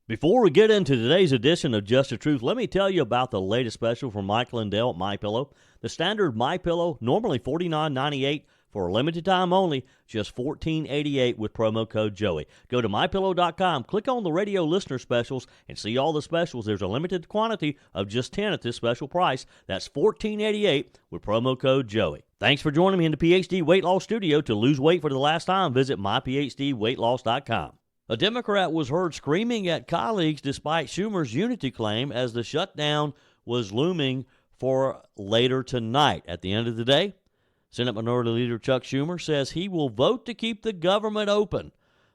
Before we get into today's edition of Just the Truth, let me tell you about the latest special from Mike Lindell at MyPillow. The standard MyPillow, normally $49.98 for a limited time only, just $14.88 with promo code Joey. Go to MyPillow.com, click on the radio listener specials, and see all the specials. There's a limited quantity of just 10 at this special price. That's $14.88 with promo code Joey. Thanks for joining me in the PhD Weight Loss Studio. To lose weight for the last time, visit myphdweightloss.com. A Democrat was heard screaming at colleagues despite Schumer's unity claim as the shutdown was looming for later tonight. At the end of the day, Senate Minority Leader Chuck Schumer says he will vote to keep the government open,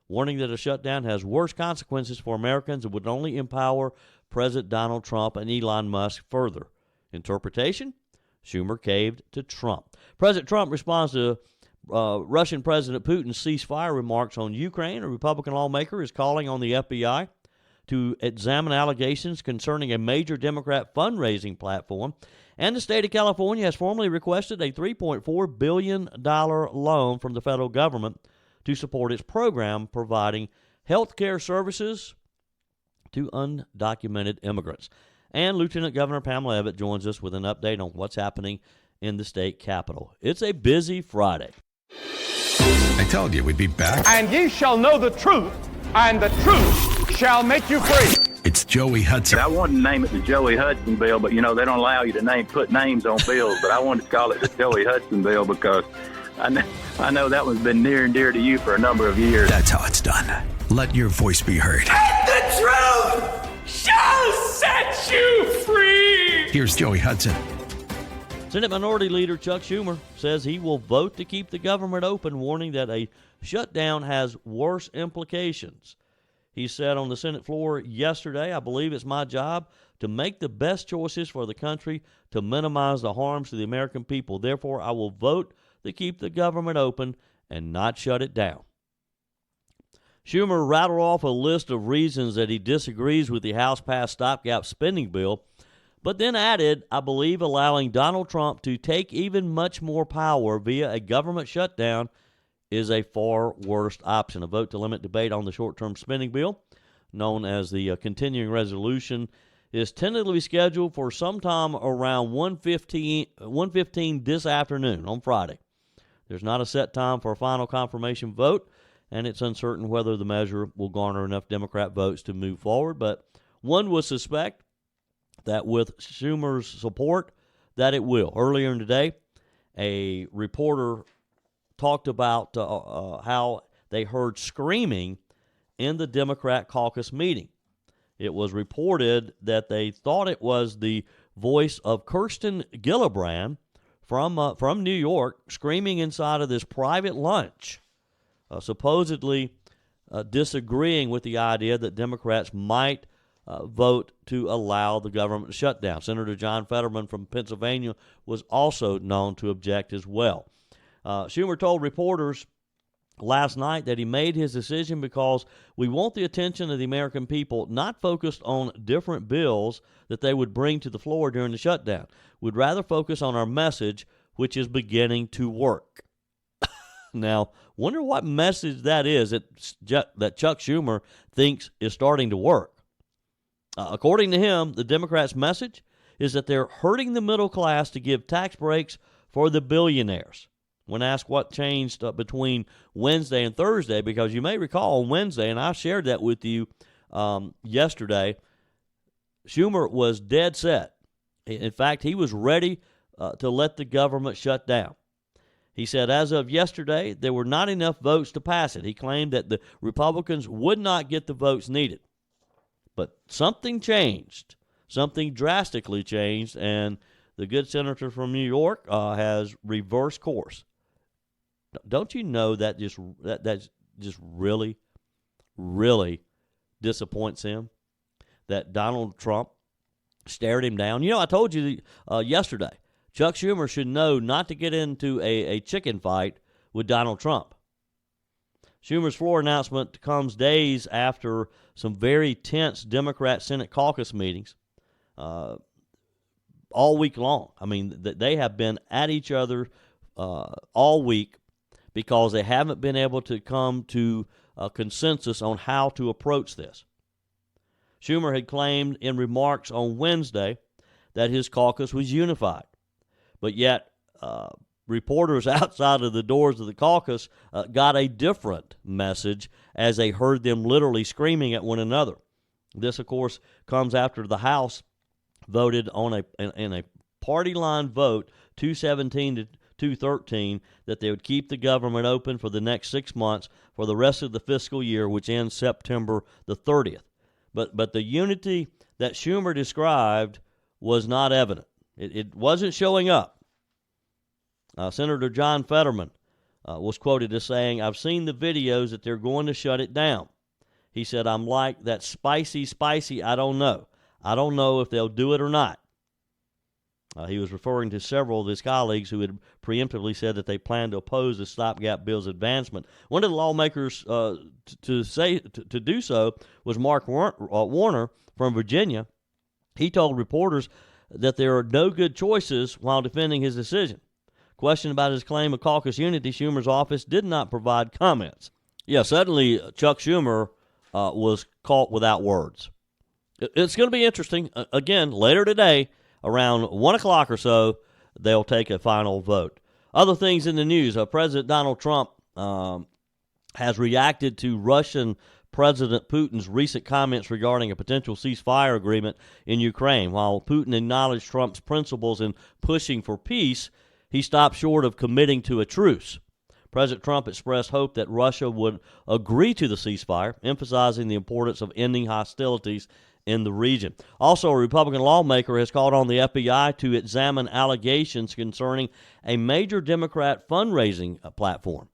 warning that a shutdown has worse consequences for Americans and would only empower President Donald Trump and Elon Musk further. Interpretation? Schumer caved to Trump. President Trump responds to Russian President Putin's ceasefire remarks on Ukraine. A Republican lawmaker is calling on the FBI to examine allegations concerning a major Democrat fundraising platform. And the state of California has formally requested a $3.4 billion loan from the federal government to support its program providing health care services to undocumented immigrants. And Lt Governor Pamela Evette joins us with an update on what's happening in the state capitol. It's a busy Friday. I told you we'd be back. And ye shall know the truth, and the truth shall make you free. It's Joey Hudson. I wanted to name it the Joey Hudson bill, but, they don't allow you to put names on bills. But I wanted to call it the Joey Hudson bill because I know that one's been near and dear to you for a number of years. That's how it's done. Let your voice be heard. And the truth shall set you free. Here's Joey Hudson. Senate Minority Leader Chuck Schumer says he will vote to keep the government open, warning that a shutdown has worse implications. He said on the Senate floor yesterday, "I believe it's my job to make the best choices for the country to minimize the harms to the American people. Therefore, I will vote to keep the government open and not shut it down." Schumer rattled off a list of reasons that he disagrees with the House-passed stopgap spending bill, but then added, "I believe allowing Donald Trump to take even much more power via a government shutdown is a far worse option." A vote to limit debate on the short-term spending bill, known as the continuing resolution, is tentatively scheduled for sometime around 1:15 this afternoon on Friday. There's not a set time for a final confirmation vote, and it's uncertain whether the measure will garner enough Democrat votes to move forward, but one would suspect that with Schumer's support, that it will. Earlier in the day, a reporter talked about how they heard screaming in the Democrat caucus meeting. It was reported that they thought it was the voice of Kirsten Gillibrand from New York screaming inside of this private lunch, supposedly disagreeing with the idea that Democrats might vote to allow the government to shut down. Senator John Fetterman from Pennsylvania was also known to object as well. Schumer told reporters last night that he made his decision because we want the attention of the American people not focused on different bills that they would bring to the floor during the shutdown. We'd rather focus on our message, which is beginning to work. Now, wonder what message that is that Chuck Schumer thinks is starting to work. According to him, the Democrats' message is that they're hurting the middle class to give tax breaks for the billionaires. When asked what changed between Wednesday and Thursday, because you may recall on Wednesday, and I shared that with you yesterday, Schumer was dead set. In fact, he was ready to let the government shut down. He said as of yesterday, there were not enough votes to pass it. He claimed that the Republicans would not get the votes needed. But something changed. Something drastically changed, and the good senator from New York has reversed course. Don't you know that just really, really disappoints him that Donald Trump stared him down? I told you yesterday, Chuck Schumer should know not to get into a chicken fight with Donald Trump. Schumer's floor announcement comes days after some very tense Democrat Senate caucus meetings all week long. I mean, they have been at each other all week because they haven't been able to come to a consensus on how to approach this. Schumer had claimed in remarks on Wednesday that his caucus was unified. But yet, reporters outside of the doors of the caucus got a different message as they heard them literally screaming at one another. This, of course, comes after the House voted on in a party line vote, 217 to 213, that they would keep the government open for the next 6 months for the rest of the fiscal year, which ends September the 30th. But the unity that Schumer described was not evident. It wasn't showing up. Senator John Fetterman was quoted as saying, "I've seen the videos that they're going to shut it down." He said, "I'm like that spicy, I don't know. I don't know if they'll do it or not." He was referring to several of his colleagues who had preemptively said that they planned to oppose the stopgap bill's advancement. One of the lawmakers to do so was Mark Warner from Virginia. He told reporters that there are no good choices while defending his decision. Questioned about his claim of caucus unity, Schumer's office did not provide comments. Yeah, suddenly Chuck Schumer was caught without words. It's going to be interesting. Again, later today, around 1 o'clock or so, they'll take a final vote. Other things in the news. President Donald Trump has reacted to Russian President Putin's recent comments regarding a potential ceasefire agreement in Ukraine. While Putin acknowledged Trump's principles in pushing for peace, he stopped short of committing to a truce. President Trump expressed hope that Russia would agree to the ceasefire, emphasizing the importance of ending hostilities in the region. Also, a Republican lawmaker has called on the FBI to examine allegations concerning a major Democrat fundraising platform.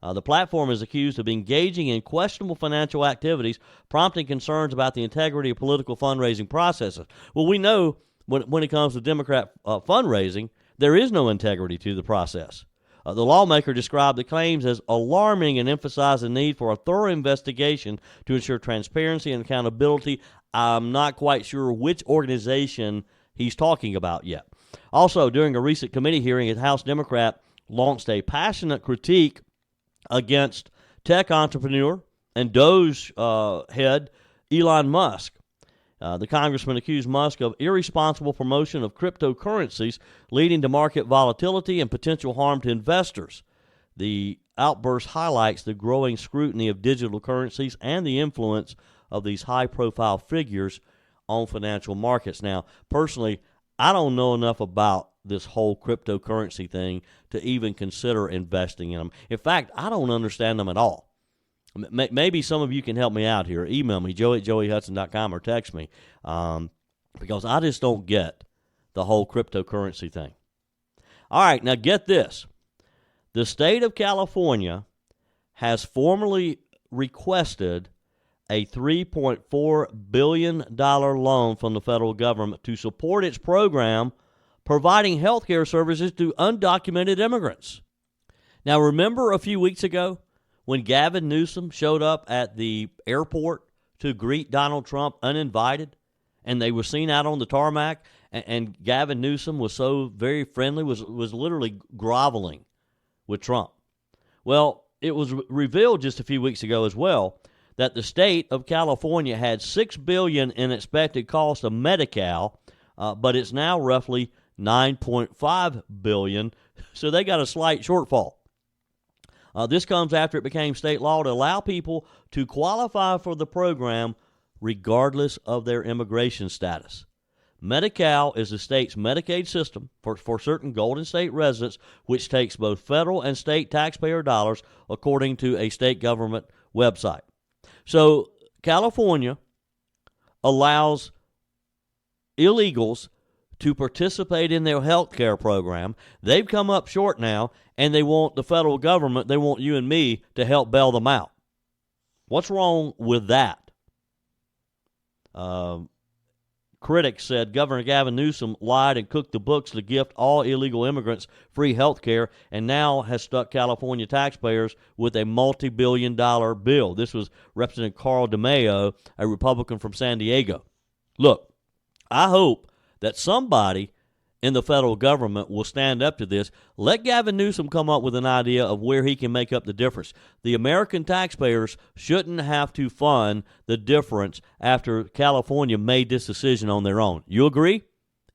The platform is accused of engaging in questionable financial activities, prompting concerns about the integrity of political fundraising processes. Well, we know when it comes to Democrat fundraising, there is no integrity to the process. The lawmaker described the claims as alarming and emphasized the need for a thorough investigation to ensure transparency and accountability. I'm not quite sure which organization he's talking about yet. Also, during a recent committee hearing, a House Democrat launched a passionate critique against tech entrepreneur and Doge head Elon Musk. The congressman accused Musk of irresponsible promotion of cryptocurrencies, leading to market volatility and potential harm to investors. The outburst highlights the growing scrutiny of digital currencies and the influence of these high-profile figures on financial markets. Now, personally, I don't know enough about this whole cryptocurrency thing to even consider investing in them. In fact, I don't understand them at all. Maybe some of you can help me out here. Email me, joe@joeyhudson.com, or text me, because I just don't get the whole cryptocurrency thing. All right, now get this. The state of California has formally requested a $3.4 billion loan from the federal government to support its program providing health care services to undocumented immigrants. Now, remember a few weeks ago when Gavin Newsom showed up at the airport to greet Donald Trump uninvited, and they were seen out on the tarmac, and Gavin Newsom was so very friendly, was literally groveling with Trump. Well, it was revealed just a few weeks ago as well that the state of California had $6 billion in expected cost of Medi-Cal, but it's now roughly $9.5 billion, so they got a slight shortfall. This comes after it became state law to allow people to qualify for the program regardless of their immigration status. Medi-Cal is the state's Medicaid system for certain Golden State residents, which takes both federal and state taxpayer dollars, according to a state government website. So California allows illegals to participate in their health care program. They've come up short now, and they want the federal government, they want you and me to help bail them out. What's wrong with that? Critics said Governor Gavin Newsom lied and cooked the books to gift all illegal immigrants free health care, and now has stuck California taxpayers with a multi-billion-dollar bill. This was Representative Carl DeMaio, a Republican from San Diego. Look, I hope that somebody in the federal government will stand up to this. Let Gavin Newsom come up with an idea of where he can make up the difference. The American taxpayers shouldn't have to fund the difference after California made this decision on their own. You agree?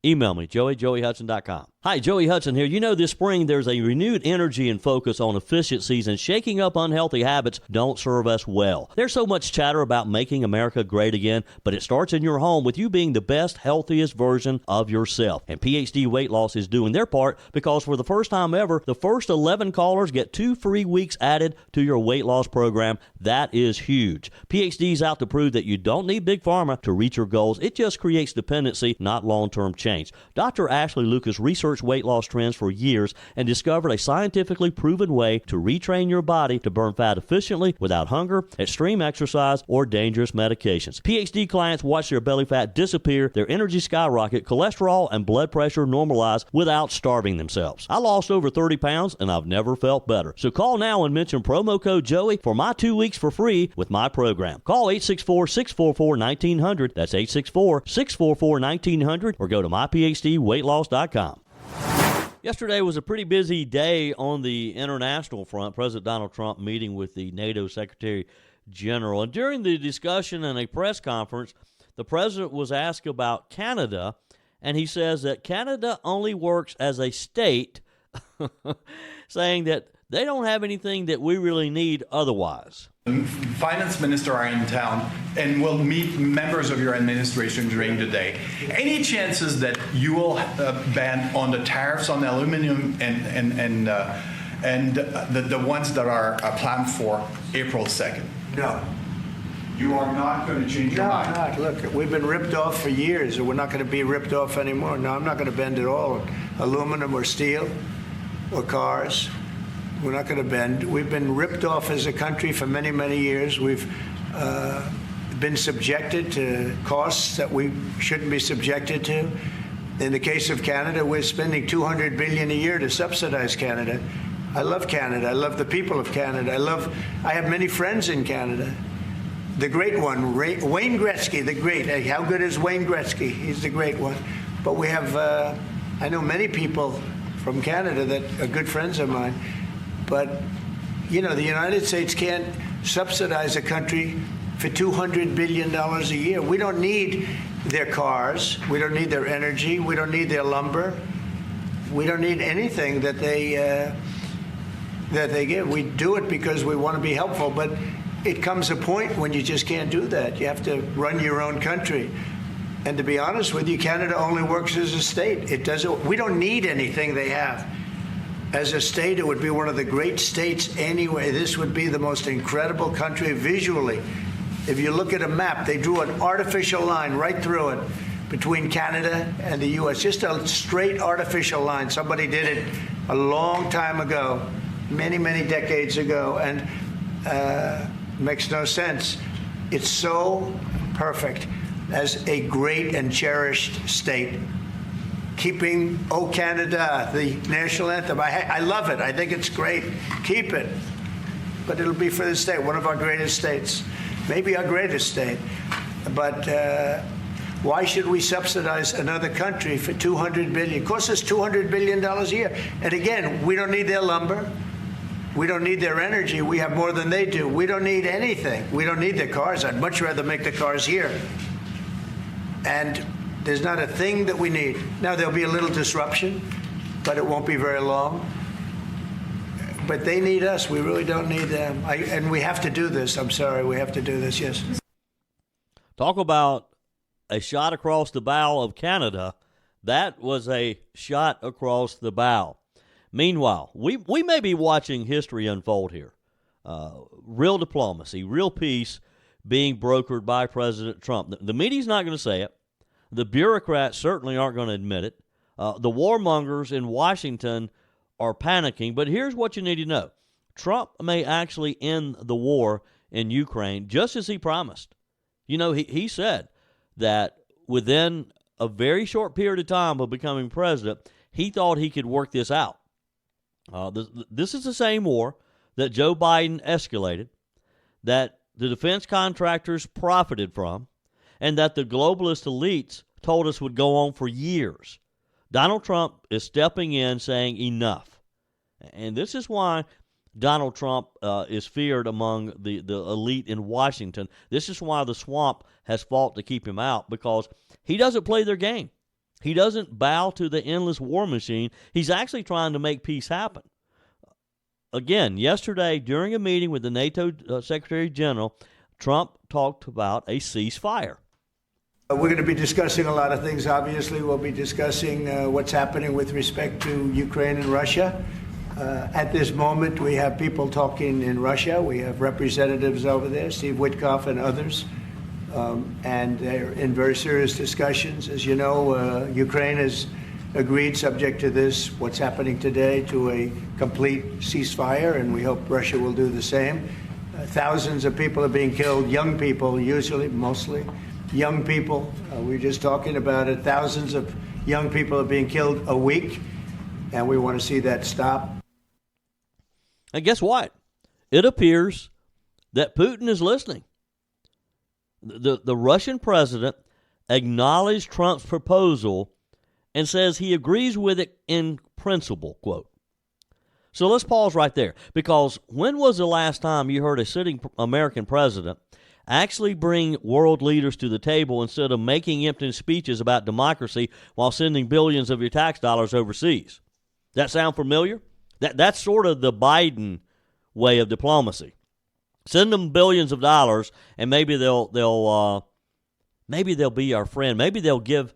Email me, joeyhudson.com. Hi, Joey Hudson here. You know, this spring there's a renewed energy and focus on efficiencies, and shaking up unhealthy habits don't serve us well. There's so much chatter about making America great again, but it starts in your home with you being the best, healthiest version of yourself. And PhD Weight Loss is doing their part, because for the first time ever, the first 11 callers get 2 free weeks added to your weight loss program. That is huge. PhD's out to prove that you don't need Big Pharma to reach your goals. It just creates dependency, not long-term change. Dr. Ashley Lucas researched weight loss trends for years and discovered a scientifically proven way to retrain your body to burn fat efficiently without hunger, extreme exercise, or dangerous medications. PhD clients watch their belly fat disappear, their energy skyrocket, cholesterol and blood pressure normalize without starving themselves. I lost over 30 pounds and I've never felt better. So call now and mention promo code Joey for my 2 weeks for free with my program. Call 864-644-1900. That's 864-644-1900, or go to myphdweightloss.com. Yesterday was a pretty busy day on the international front. President Donald Trump meeting with the NATO Secretary General. And during the discussion in a press conference, the president was asked about Canada, and he says that Canada only works as a state, saying that they don't have anything that we really need otherwise. Finance minister are in town and will meet members of your administration during the day. Any chances that you will ban on the tariffs on aluminum and the ones that are planned for April 2nd? No. You are not going to change your mind? No, not. Look, we've been ripped off for years, and we're not going to be ripped off anymore. No, I'm not going to bend at all. Aluminum or steel or cars. We're not going to bend. We've been ripped off as a country for many, many years. We've been subjected to costs that we shouldn't be subjected to. In the case of Canada, we're spending $200 billion a year to subsidize Canada. I love Canada. I love the people of Canada. I have many friends in Canada. The great one, Wayne Gretzky, the great. How good is Wayne Gretzky? He's the great one. But we have, I know many people from Canada that are good friends of mine. But, you know, the United States can't subsidize a country for $200 billion a year. We don't need their cars. We don't need their energy. We don't need their lumber. We don't need anything that they give. We do it because we want to be helpful. But it comes a point when you just can't do that. You have to run your own country. And to be honest with you, Canada only works as a state. It doesn't. We don't need anything they have. As a state, it would be one of the great states anyway. This would be the most incredible country visually. If you look at a map, they drew an artificial line right through it between Canada and the U.S., just a straight artificial line. Somebody did it a long time ago, many, many decades ago, and makes no sense. It's so perfect as a great and cherished state. Keeping "O Canada," the national anthem. I love it. I think it's great. Keep it. But it'll be for the state, one of our greatest states, maybe our greatest state. But why should we subsidize another country for $200 billion? It costs us $200 billion a year. And again, we don't need their lumber. We don't need their energy. We have more than they do. We don't need anything. We don't need their cars. I'd much rather make the cars here. And there's not a thing that we need. Now, there'll be a little disruption, but it won't be very long. But they need us. We really don't need them. And we have to do this. I'm sorry. We have to do this, yes. Talk about a shot across the bow of Canada. That was a shot across the bow. Meanwhile, we may be watching history unfold here. Real diplomacy, real peace being brokered by President Trump. The media's not going to say it. The bureaucrats certainly aren't going to admit it. The warmongers in Washington are panicking. But here's what you need to know. Trump may actually end the war in Ukraine, just as he promised. You know, he said that within a very short period of time of becoming president, he thought he could work this out. This is the same war that Joe Biden escalated, that the defense contractors profited from, and that the globalist elites told us would go on for years. Donald Trump is stepping in saying enough. And this is why Donald Trump is feared among the elite in Washington. This is why the swamp has fought to keep him out, because he doesn't play their game. He doesn't bow to the endless war machine. He's actually trying to make peace happen. Again, yesterday, during a meeting with the NATO Secretary General, Trump talked about a ceasefire. We're going to be discussing a lot of things, obviously. We'll be discussing what's happening with respect to Ukraine and Russia. At this moment, we have people talking in Russia. We have representatives over there, Steve Witkoff and others. And they're in very serious discussions. As you know, Ukraine has agreed, subject to this, what's happening today, to a complete ceasefire, and we hope Russia will do the same. Thousands of people are being killed, young people, usually, mostly young people. We were just talking about it. Thousands of young people are being killed a week, and we want to see that stop. And guess what? It appears that Putin is listening. The Russian president acknowledged Trump's proposal and says he agrees with it in principle, quote. So let's pause right there, because when was the last time you heard a sitting American president actually bring world leaders to the table instead of making empty speeches about democracy while sending billions of your tax dollars overseas? That sound familiar? That's sort of the Biden way of diplomacy. Send them billions of dollars, and maybe they'll be our friend. Maybe they'll give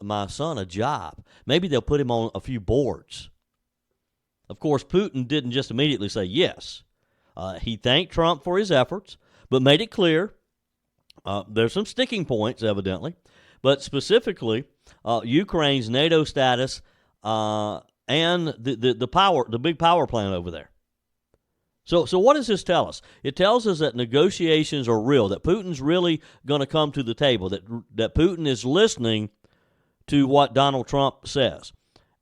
my son a job. Maybe they'll put him on a few boards. Of course, Putin didn't just immediately say yes. He thanked Trump for his efforts, but made it clear there's some sticking points, evidently, but specifically Ukraine's NATO status and the big power plant over there. So what does this tell us? It tells us that negotiations are real, that Putin's really going to come to the table, that Putin is listening to what Donald Trump says.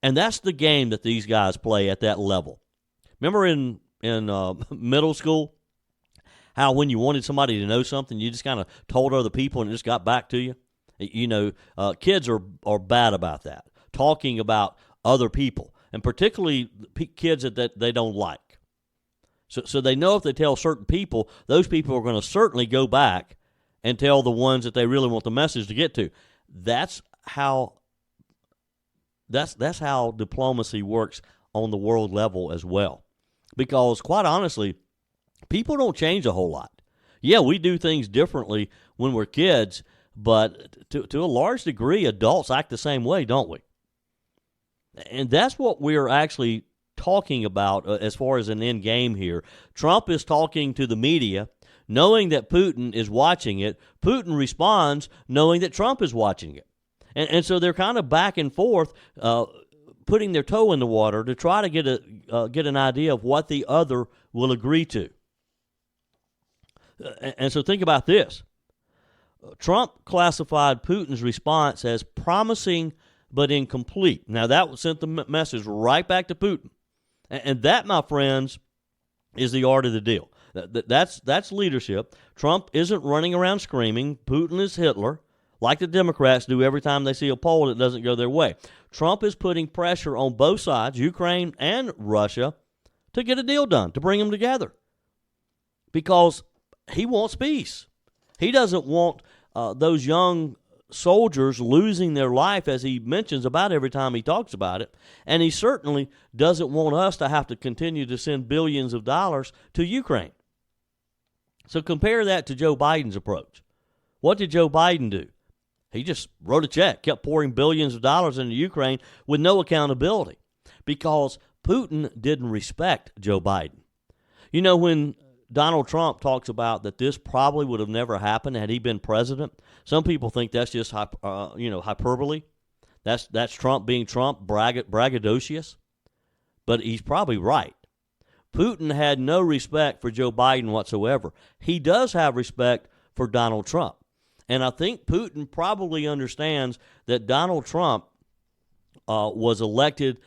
And that's the game that these guys play at that level. Remember in middle school, how when you wanted somebody to know something, you just kind of told other people and it just got back to you? You know, kids are bad about that, talking about other people, and particularly kids that they don't like. So they know if they tell certain people, those people are going to certainly go back and tell the ones that they really want the message to get to. That's how diplomacy works on the world level as well. Because quite honestly, people don't change a whole lot. Yeah, we do things differently when we're kids, but to a large degree, adults act the same way, don't we? And that's what we're actually talking about as far as an end game here. Trump is talking to the media, knowing that Putin is watching it. Putin responds knowing that Trump is watching it. And so they're kind of back and forth, putting their toe in the water to try to get an idea of what the other will agree to. And so think about this. Trump classified Putin's response as promising but incomplete. Now, that sent the message right back to Putin. And that, my friends, is the art of the deal. That's leadership. Trump isn't running around screaming. Putin is Hitler, like the Democrats do every time they see a poll that doesn't go their way. Trump is putting pressure on both sides, Ukraine and Russia, to get a deal done, to bring them together. Because he wants peace. He doesn't want those young soldiers losing their life, as he mentions about every time he talks about it. And he certainly doesn't want us to have to continue to send billions of dollars to Ukraine. So compare that to Joe Biden's approach. What did Joe Biden do? He just wrote a check, kept pouring billions of dollars into Ukraine with no accountability, because Putin didn't respect Joe Biden. You know, when Donald Trump talks about that this probably would have never happened had he been president, some people think that's just hyperbole. That's Trump being Trump, braggadocious. But he's probably right. Putin had no respect for Joe Biden whatsoever. He does have respect for Donald Trump. And I think Putin probably understands that Donald Trump was elected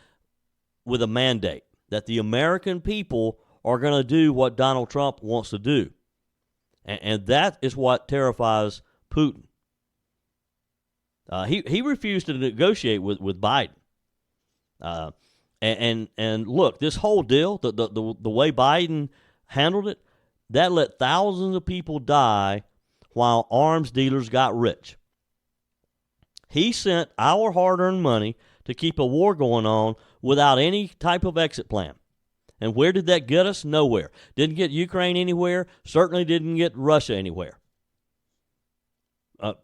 with a mandate, that the American people are going to do what Donald Trump wants to do. And that is what terrifies Putin. He refused to negotiate with Biden. And look, this whole deal, the way Biden handled it, that let thousands of people die while arms dealers got rich. He sent our hard-earned money to keep a war going on without any type of exit plan. And where did that get us? Nowhere. Didn't get Ukraine anywhere. Certainly didn't get Russia anywhere.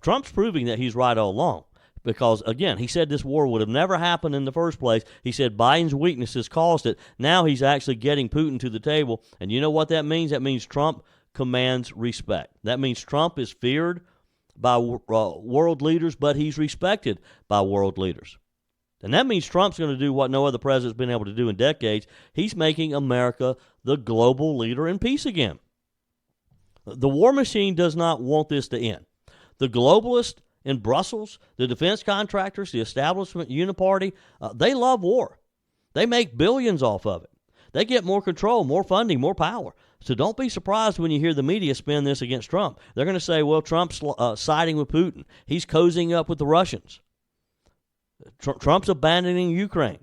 Trump's proving that he's right all along. Because, again, he said this war would have never happened in the first place. He said Biden's weaknesses caused it. Now he's actually getting Putin to the table. And you know what that means? That means Trump commands respect. That means Trump is feared by world leaders, but he's respected by world leaders. And that means Trump's going to do what no other president's been able to do in decades. He's making America the global leader in peace again. The war machine does not want this to end. The globalists in Brussels, the defense contractors, the establishment uniparty, they love war. They make billions off of it. They get more control, more funding, more power. So don't be surprised when you hear the media spin this against Trump. They're going to say, well, Trump's siding with Putin. He's cozying up with the Russians. Trump's abandoning Ukraine.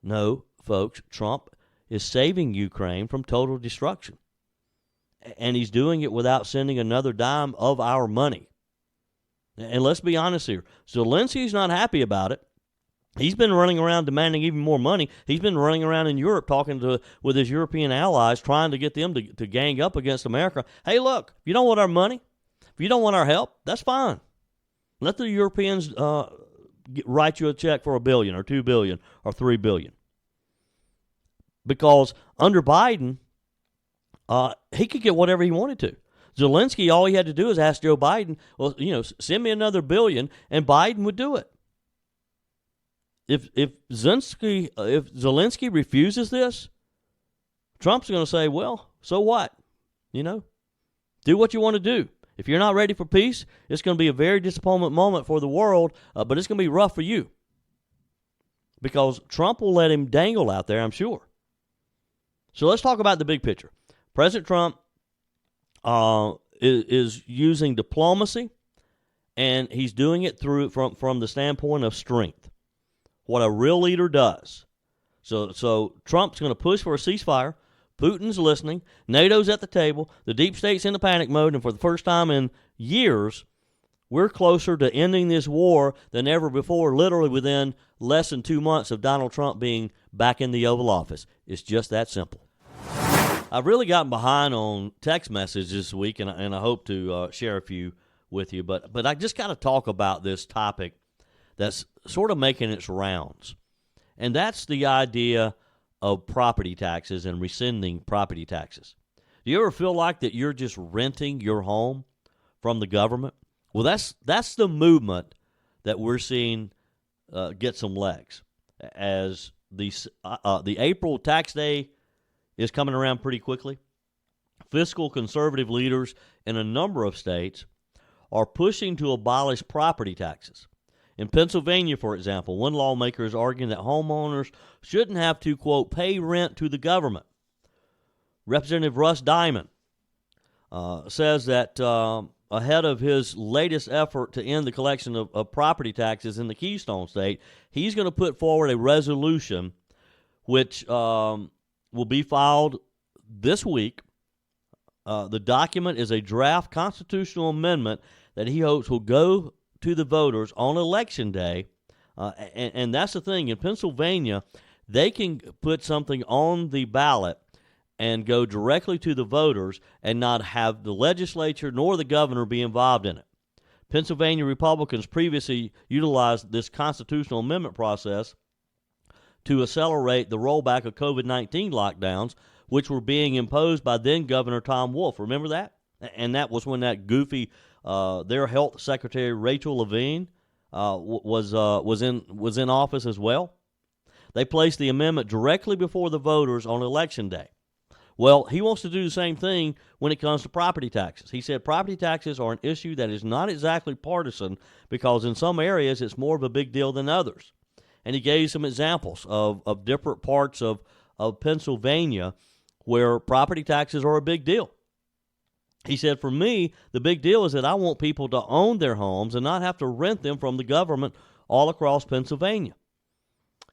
No, folks, Trump is saving Ukraine from total destruction. And he's doing it without sending another dime of our money. And let's be honest here. Zelensky's not happy about it. He's been running around demanding even more money. He's been running around in Europe talking with his European allies, trying to get them to gang up against America. Hey, look, if you don't want our money, if you don't want our help, that's fine. Let the Europeans write you a check for $1 billion or $2 billion or $3 billion. Because under Biden, he could get whatever he wanted to. Zelensky, all he had to do is ask Joe Biden, well, send me another $1 billion, and Biden would do it. If Zelensky refuses this, Trump's going to say, well, so what? Do what you want to do. If you're not ready for peace, it's going to be a very disappointment moment for the world, but it's going to be rough for you. Because Trump will let him dangle out there, I'm sure. So let's talk about the big picture. President Trump is using diplomacy, and he's doing it from the standpoint of strength. What a real leader does. So Trump's going to push for a ceasefire. Putin's listening. NATO's at the table. The deep state's in the panic mode, and for the first time in years, we're closer to ending this war than ever before, literally within less than 2 months of Donald Trump being back in the Oval Office. It's just that simple. I've really gotten behind on text messages this week, and I hope to share a few with you. But I just got to talk about this topic that's sort of making its rounds, and that's the idea of property taxes and rescinding property taxes. Do you ever feel like that you're just renting your home from the government? Well, that's the movement that we're seeing get some legs, as the April tax day is coming around pretty quickly. Fiscal conservative leaders in a number of states are pushing to abolish property taxes. In Pennsylvania, for example, one lawmaker is arguing that homeowners shouldn't have to, quote, pay rent to the government. Representative Russ Diamond says that ahead of his latest effort to end the collection of property taxes in the Keystone State, he's going to put forward a resolution which will be filed this week. The document is a draft constitutional amendment that he hopes will go to the voters on Election Day. And that's the thing. In Pennsylvania, they can put something on the ballot and go directly to the voters and not have the legislature nor the governor be involved in it. Pennsylvania Republicans previously utilized this constitutional amendment process to accelerate the rollback of COVID-19 lockdowns, which were being imposed by then Governor Tom Wolf. Remember that? And that was when that goofy, their health secretary Rachel Levine was in office as well. They placed the amendment directly before the voters on Election Day. Well, he wants to do the same thing when it comes to property taxes. He said property taxes are an issue that is not exactly partisan because in some areas it's more of a big deal than others. And he gave some examples of different parts of Pennsylvania where property taxes are a big deal. He said, for me, the big deal is that I want people to own their homes and not have to rent them from the government all across Pennsylvania.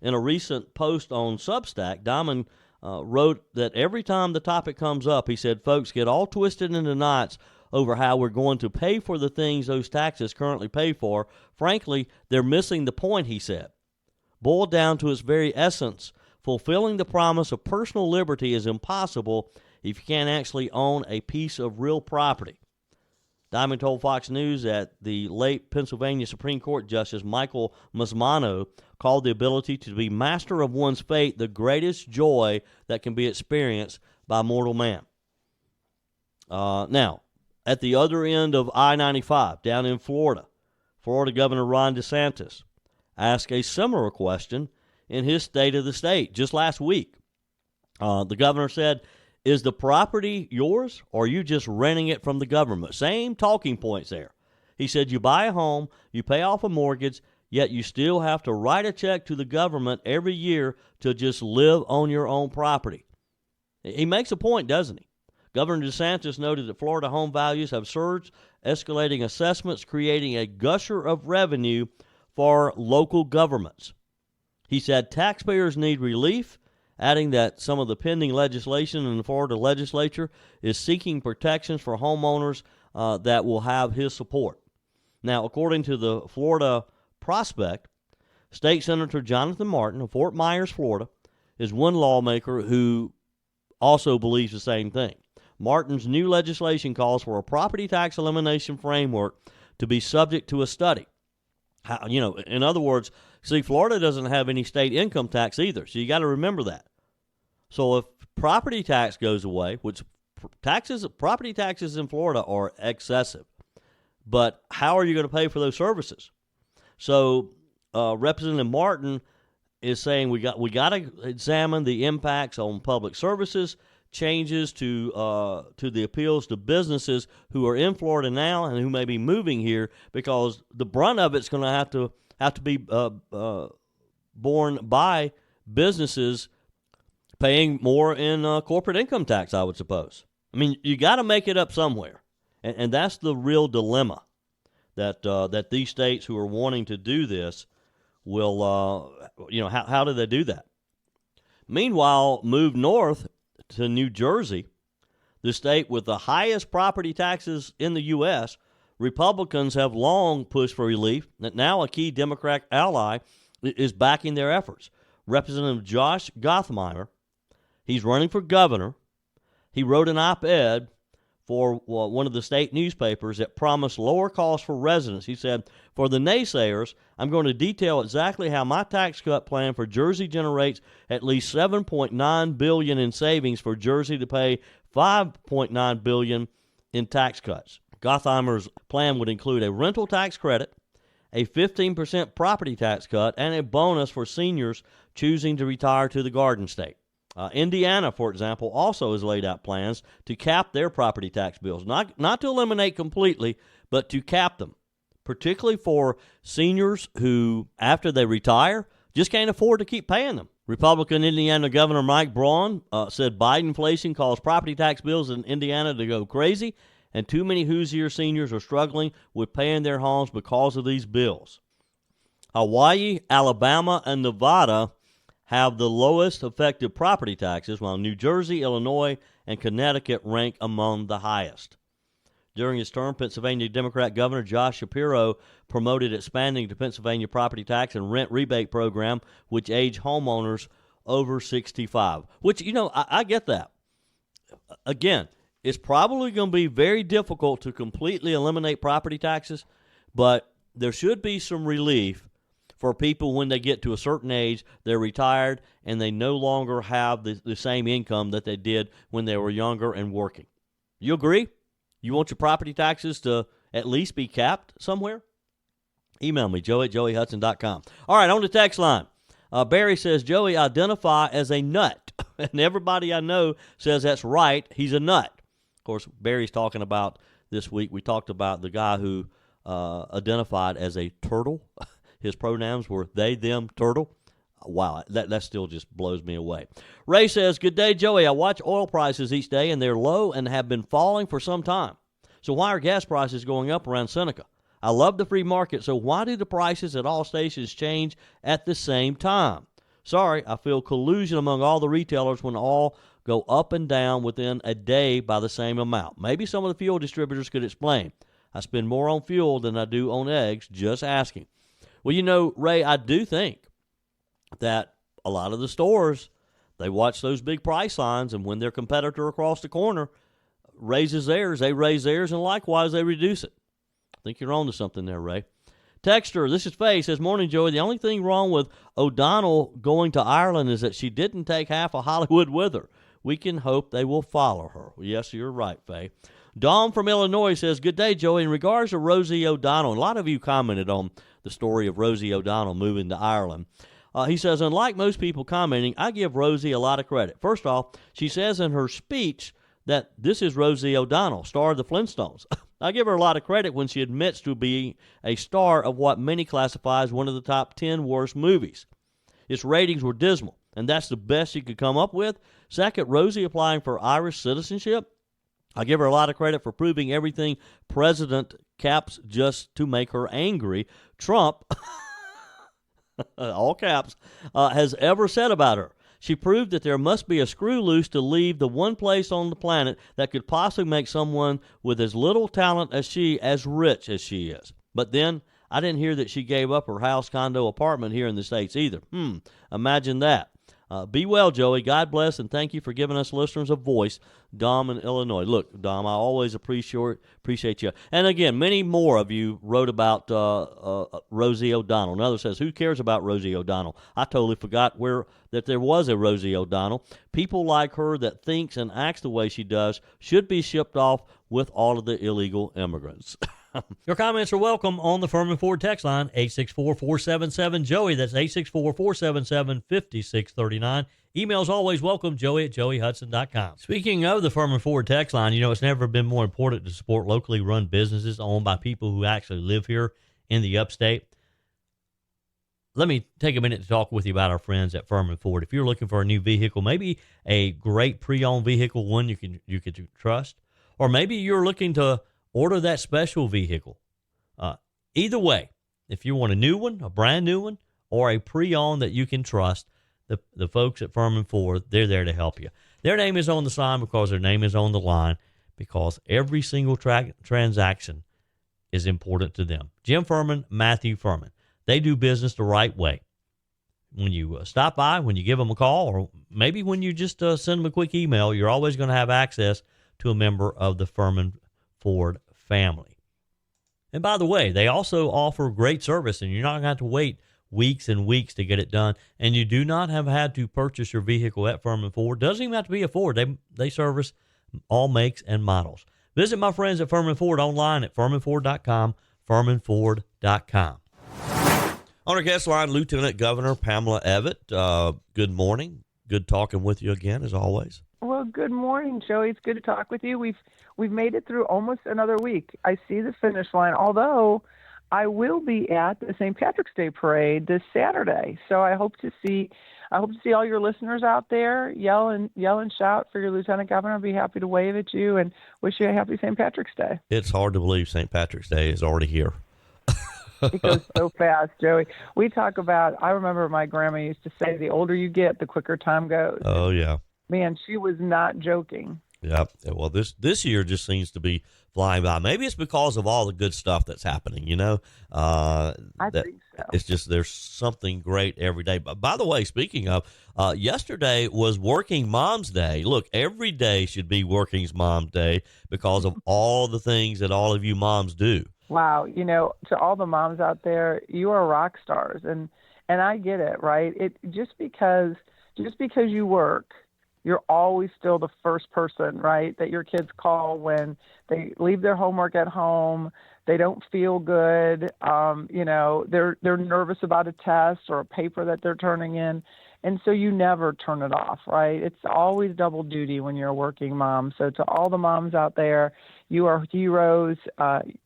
In a recent post on Substack, Diamond wrote that every time the topic comes up, he said, folks get all twisted into knots over how we're going to pay for the things those taxes currently pay for. Frankly, they're missing the point, he said. Boiled down to its very essence, fulfilling the promise of personal liberty is impossible if you can't actually own a piece of real property. Diamond told Fox News that the late Pennsylvania Supreme Court Justice Michael Masmano called the ability to be master of one's fate the greatest joy that can be experienced by mortal man. Now, at the other end of I-95, down in Florida, Florida Governor Ron DeSantis asked a similar question in his State of the State just last week. The governor said, is the property yours, or are you just renting it from the government? Same talking points there. He said you buy a home, you pay off a mortgage, yet you still have to write a check to the government every year to just live on your own property. He makes a point, doesn't he? Governor DeSantis noted that Florida home values have surged, escalating assessments, creating a gusher of revenue for local governments. He said taxpayers need relief, adding that some of the pending legislation in the Florida legislature is seeking protections for homeowners that will have his support. Now, according to the Florida Prospect, State Senator Jonathan Martin of Fort Myers, Florida, is one lawmaker who also believes the same thing. Martin's new legislation calls for a property tax elimination framework to be subject to a study. In other words, see, Florida doesn't have any state income tax either, so you got to remember that. So if property tax goes away, which property taxes in Florida are excessive, but how are you going to pay for those services? So Representative Martin is saying we got to examine the impacts on public services, changes to the appeals to businesses who are in Florida now and who may be moving here, because the brunt of it's going to have to be borne by businesses paying more in corporate income tax, I would suppose. I mean, you got to make it up somewhere, and that's the real dilemma that these states who are wanting to do this will, how do they do that? Meanwhile, move north to New Jersey, the state with the highest property taxes in the U.S., Republicans have long pushed for relief. Now a key Democrat ally is backing their efforts. Representative Josh Gothmeier, he's running for governor. He wrote an op-ed for one of the state newspapers that promised lower costs for residents. He said, for the naysayers, I'm going to detail exactly how my tax cut plan for Jersey generates at least $7.9 billion in savings for Jersey to pay $5.9 billion in tax cuts. Gothheimer's plan would include a rental tax credit, a 15% property tax cut, and a bonus for seniors choosing to retire to the Garden State. Indiana, for example, also has laid out plans to cap their property tax bills, not to eliminate completely, but to cap them, particularly for seniors who, after they retire, just can't afford to keep paying them. Republican Indiana Governor Mike Braun said Bidenflation caused property tax bills in Indiana to go crazy, and too many Hoosier seniors are struggling with paying their homes because of these bills. Hawaii, Alabama, and Nevada have the lowest effective property taxes, while New Jersey, Illinois, and Connecticut rank among the highest. During his term, Pennsylvania Democrat Governor Josh Shapiro promoted expanding the Pennsylvania property tax and rent rebate program, which age homeowners over 65. Which, I get that. Again, it's probably going to be very difficult to completely eliminate property taxes, but there should be some relief for people when they get to a certain age, they're retired, and they no longer have the same income that they did when they were younger and working. You agree? You want your property taxes to at least be capped somewhere? Email me, joe@joeyhudson.com. All right, on the text line. Barry says, Joey, identify as a nut. And everybody I know says that's right. He's a nut. Of course, Barry's talking about this week. We talked about the guy who identified as a turtle. His pronouns were they, them, turtle. Wow, that still just blows me away. Ray says, good day, Joey. I watch oil prices each day, and they're low and have been falling for some time. So why are gas prices going up around Seneca? I love the free market, so why do the prices at all stations change at the same time? Sorry, I feel collusion among all the retailers when all go up and down within a day by the same amount. Maybe some of the fuel distributors could explain. I spend more on fuel than I do on eggs, just asking. Well, Ray, I do think that a lot of the stores, they watch those big price lines, and when their competitor across the corner raises theirs, they raise theirs, and likewise they reduce it. I think you're on to something there, Ray. Texter, this is Faye, says, morning, Joey. The only thing wrong with O'Donnell going to Ireland is that she didn't take half of Hollywood with her. We can hope they will follow her. Well, yes, you're right, Faye. Dom from Illinois says, good day, Joey. In regards to Rosie O'Donnell, a lot of you commented on the story of Rosie O'Donnell moving to Ireland. He says, unlike most people commenting, I give Rosie a lot of credit. First off, she says in her speech that this is Rosie O'Donnell, star of the Flintstones. I give her a lot of credit when she admits to being a star of what many classify as one of the top 10 worst movies. Its ratings were dismal, and that's the best she could come up with. Second, Rosie applying for Irish citizenship. I give her a lot of credit for proving everything President caps just to make her angry. Trump, all caps, has ever said about her. She proved that there must be a screw loose to leave the one place on the planet that could possibly make someone with as little talent as she as rich as she is. But then, I didn't hear that she gave up her house, condo, apartment here in the States either. Imagine that. Be well, Joey. God bless, and thank you for giving us listeners a voice. Dom in Illinois. Look, Dom, I always appreciate you. And again, many more of you wrote about Rosie O'Donnell. Another says, who cares about Rosie O'Donnell? I totally forgot that there was a Rosie O'Donnell. People like her that thinks and acts the way she does should be shipped off with all of the illegal immigrants. Your comments are welcome on the Furman Ford text line, 864-477-JOEY. That's 864-477-5639. Emails always welcome, joey@joeyhudson.com. Speaking of the Furman Ford text line, it's never been more important to support locally run businesses owned by people who actually live here in the upstate. Let me take a minute to talk with you about our friends at Furman Ford. If you're looking for a new vehicle, maybe a great pre-owned vehicle, one you can trust, or maybe you're looking to order that special vehicle. Either way, if you want a new one, a brand new one, or a pre-owned that you can trust, the folks at Furman Ford, they're there to help you. Their name is on the sign because their name is on the line, because every single transaction is important to them. Jim Furman, Matthew Furman. They do business the right way. When you stop by, when you give them a call, or maybe when you just send them a quick email, you're always going to have access to a member of the Furman Ford family. And by the way, they also offer great service, and you're not going to have to wait weeks and weeks to get it done. And you do not have had to purchase your vehicle at Furman Ford. Doesn't even have to be a Ford. They service all makes and models. Visit my friends at Furman Ford online at furmanford.com, furmanford.com. On our guest line, Lieutenant Governor Pamela Evette. Good morning. Good talking with you again, as always. Well, good morning, Joey. It's good to talk with you. We've made it through almost another week. I see the finish line, although I will be at the St. Patrick's Day Parade this Saturday. So I hope to see all your listeners out there yell and shout for your Lieutenant Governor. I'll be happy to wave at you and wish you a happy St. Patrick's Day. It's hard to believe St. Patrick's Day is already here. It goes so fast, Joey. We talk about, I remember my grandma used to say, the older you get, the quicker time goes. Oh, yeah. Man, she was not joking. Yeah. Well, this year just seems to be flying by. Maybe it's because of all the good stuff that's happening, I think so. It's just there's something great every day. But by the way, speaking of, yesterday was Working Moms Day. Look, every day should be Working Moms Day because of all the things that all of you moms do. Wow. To all the moms out there, you are rock stars. And I get it, right? Just because you work, you're always still the first person, right, that your kids call when they leave their homework at home, they don't feel good, they're nervous about a test or a paper that they're turning in. And so you never turn it off, right? It's always double duty when you're a working mom. So to all the moms out there, you are heroes.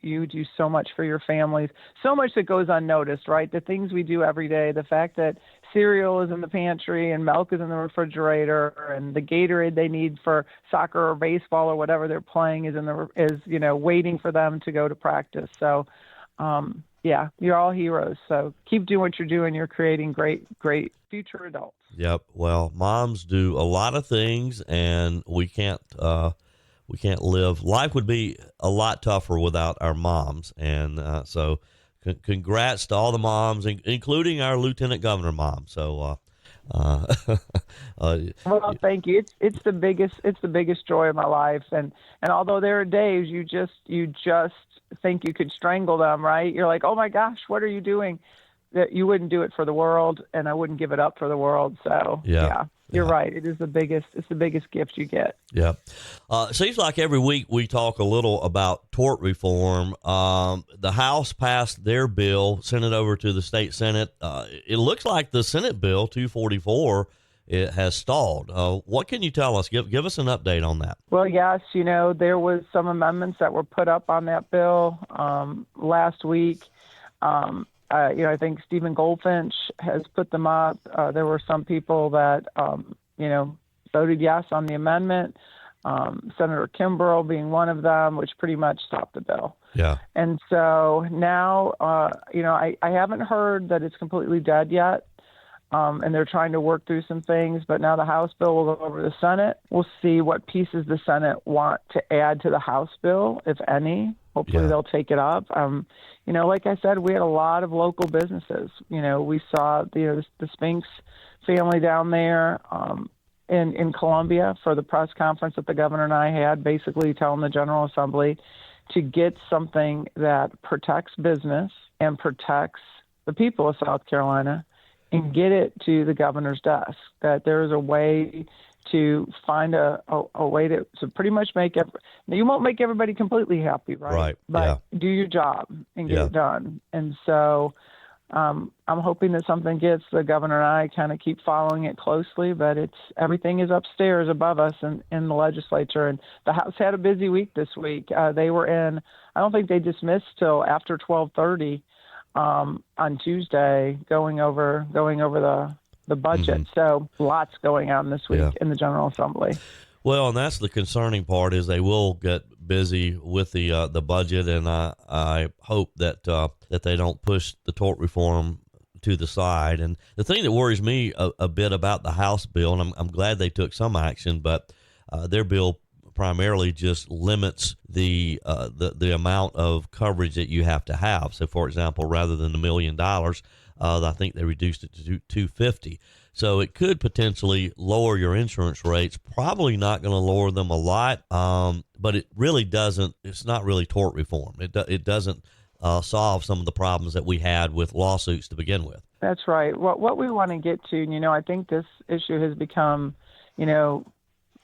You do so much for your families, so much that goes unnoticed, right? The things we do every day, the fact that cereal is in the pantry and milk is in the refrigerator and the Gatorade they need for soccer or baseball or whatever they're playing is waiting for them to go to practice. So, yeah, you're all heroes. So keep doing what you're doing. You're creating great future adults. Yep. Well, moms do a lot of things, and we can't live. Life would be a lot tougher without our moms. And so congrats to all the moms, including our Lieutenant Governor mom. So, well, thank you. It's the biggest joy of my life. And although there are days you just think you could strangle them, right? You're like, oh my gosh, what are you doing? That you wouldn't do it for the world, and I wouldn't give it up for the world. So yeah. You're right. It's the biggest gift you get. Yeah. Seems like every week we talk a little about tort reform. The House passed their bill, sent it over to the state Senate. It looks like the Senate bill 244 it has stalled. What can you tell us? Give us an update on that. Well, yes, there was some amendments that were put up on that bill last week. I think Stephen Goldfinch has put them up. There were some people that, voted yes on the amendment. Senator Kimbrough being one of them, which pretty much stopped the bill. Yeah. And so now, I haven't heard that it's completely dead yet. And they're trying to work through some things, but now the House bill will go over to the Senate. We'll see what pieces the Senate want to add to the House bill, if any. Hopefully they'll take it up. Like I said, we had a lot of local businesses. We saw the Spinks family down there in Columbia for the press conference that the governor and I had, basically telling the General Assembly to get something that protects business and protects the people of South Carolina and get it to the governor's desk, that there is a way to find a way to pretty much you won't make everybody completely happy, right? Right. But do your job and get it done. And so I'm hoping that something gets. The governor and I kind of keep following it closely, but everything is upstairs above us in the legislature. And the House had a busy week this week. They were in, I don't think they dismissed till after 12:30 on Tuesday, going over the budget. Mm-hmm. So lots going on this week in the General Assembly. Well, and that's the concerning part, is they will get busy with the budget, and I hope that they don't push the tort reform to the side. And the thing that worries me a bit about the House bill, and I'm glad they took some action, but their bill primarily just limits the amount of coverage that you have to have. So, for example, rather than $1 million, I think they reduced it to $250. So it could potentially lower your insurance rates. Probably not going to lower them a lot, but it really doesn't. It's not really tort reform. It doesn't solve some of the problems that we had with lawsuits to begin with. That's right. What we want to get to, I think this issue has become,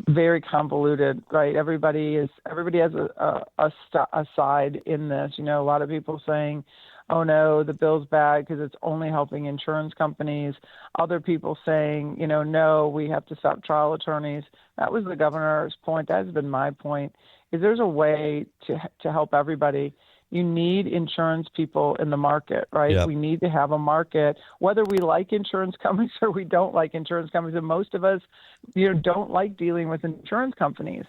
very convoluted, right? Everybody has a side in this. A lot of people saying, oh no, the bill's bad because it's only helping insurance companies. Other people saying, no, we have to stop trial attorneys. That was the governor's point. That's been my point, is there's a way to help everybody. You need insurance people in the market, right? Yep. We need to have a market, whether we like insurance companies or we don't like insurance companies. And most of us, don't like dealing with insurance companies.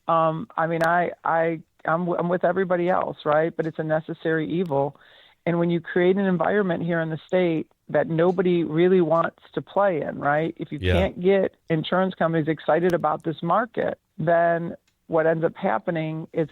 I'm with everybody else, right? But it's a necessary evil. And when you create an environment here in the state that nobody really wants to play in, right? If you can't get insurance companies excited about this market, then what ends up happening is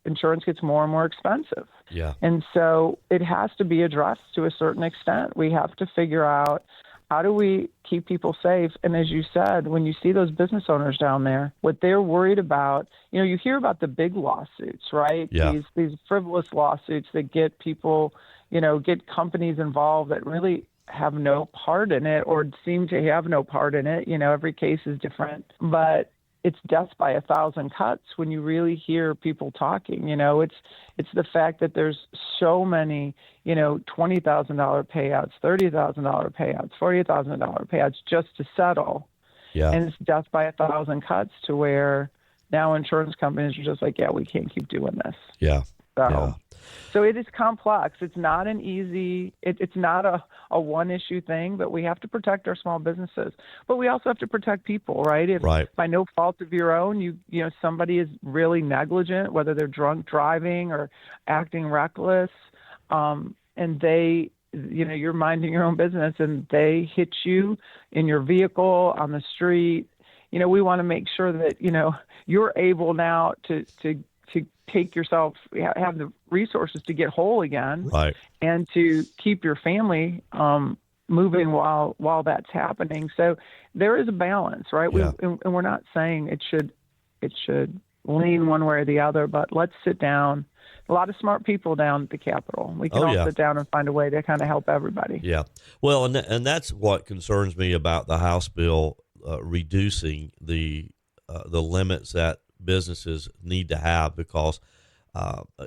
insurance gets more and more expensive. Yeah. And so it has to be addressed to a certain extent. We have to figure out, how do we keep people safe? And as you said, when you see those business owners down there, what they're worried about, you hear about the big lawsuits, right? Yeah. These frivolous lawsuits that get people, get companies involved that really have no part in it or seem to have no part in it. Every case is different, but it's death by 1,000 cuts when you really hear people talking. It's the fact that there's so many, $20,000 payouts, $30,000 payouts, $40,000 payouts just to settle. Yeah. And it's death by 1,000 cuts to where now insurance companies are just like, we can't keep doing this. Yeah. So it is complex. It's not an easy, it's not a one issue thing, but we have to protect our small businesses. But we also have to protect people, right? If by no fault of your own, you know, somebody is really negligent, whether they're drunk driving or acting reckless, and they, you know, you're minding your own business and they hit you in your vehicle on the street, you know, we want to make sure that, you know, you're able now to take yourself, have the resources to get whole again, and to keep your family moving while that's happening. So there is a balance, right? And we're not saying it should lean one way or the other, but let's sit down. A lot of smart people down at the Capitol. We can all sit down and find a way to kind of help everybody. Yeah. Well, and that's what concerns me about the House bill reducing the limits that businesses need to have, because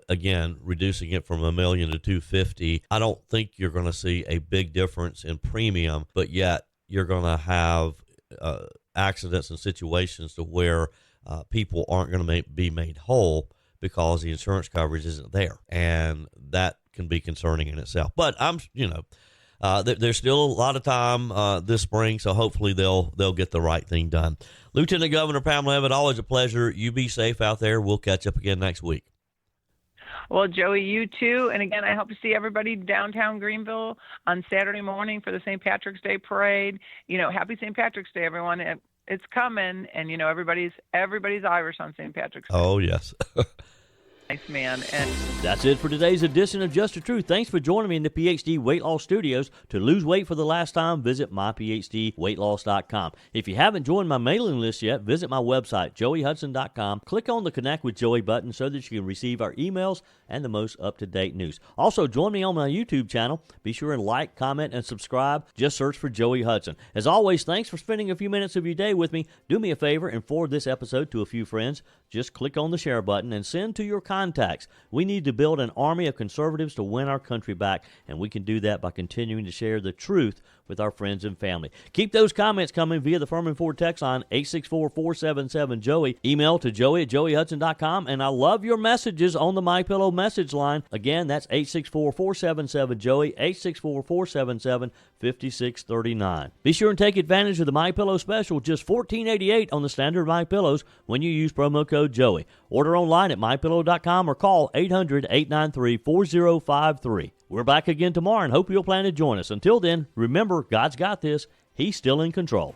again, reducing it from $1 million to $250, I don't think you're going to see a big difference in premium, but yet you're going to have accidents and situations to where people aren't going to be made whole because the insurance coverage isn't there, and that can be concerning in itself. But there's still a lot of time this spring, so hopefully they'll get the right thing done. Lieutenant Governor Pamela Evette, always a pleasure. You be safe out there. We'll catch up again next week. Well, Joey, you too. And again, I hope to see everybody downtown Greenville on Saturday morning for the St. Patrick's Day parade. You know, happy St. Patrick's Day, everyone. It's coming, and you know, everybody's Irish on St. Patrick's Day. Oh, yes. Nice, man. And that's it for today's edition of Just the Truth. Thanks for joining me in the PhD Weight Loss Studios. To lose weight for the last time, visit myphdweightloss.com. If you haven't joined my mailing list yet, visit my website, joeyhudson.com. Click on the Connect with Joey button so that you can receive our emails and the most up-to-date news. Also, join me on my YouTube channel. Be sure and like, comment, and subscribe. Just search for Joey Hudson. As always, thanks for spending a few minutes of your day with me. Do me a favor and forward this episode to a few friends. Just click on the share button and send to your contacts. We need to build an army of conservatives to win our country back, and we can do that by continuing to share the truth with our friends and family. Keep those comments coming via the Furman Ford text line, 864-477-JOEY. Email to joey@joeyhudson.com, and I love your messages on the MyPillow message line. Again, that's 864-477-JOEY, 864-477-5639. Be sure and take advantage of the MyPillow special, just $14.88 on the standard MyPillows when you use promo code Joey. Order online at mypillow.com or call 800-893-4053. We're back again tomorrow and hope you'll plan to join us. Until then, remember, God's got this. He's still in control.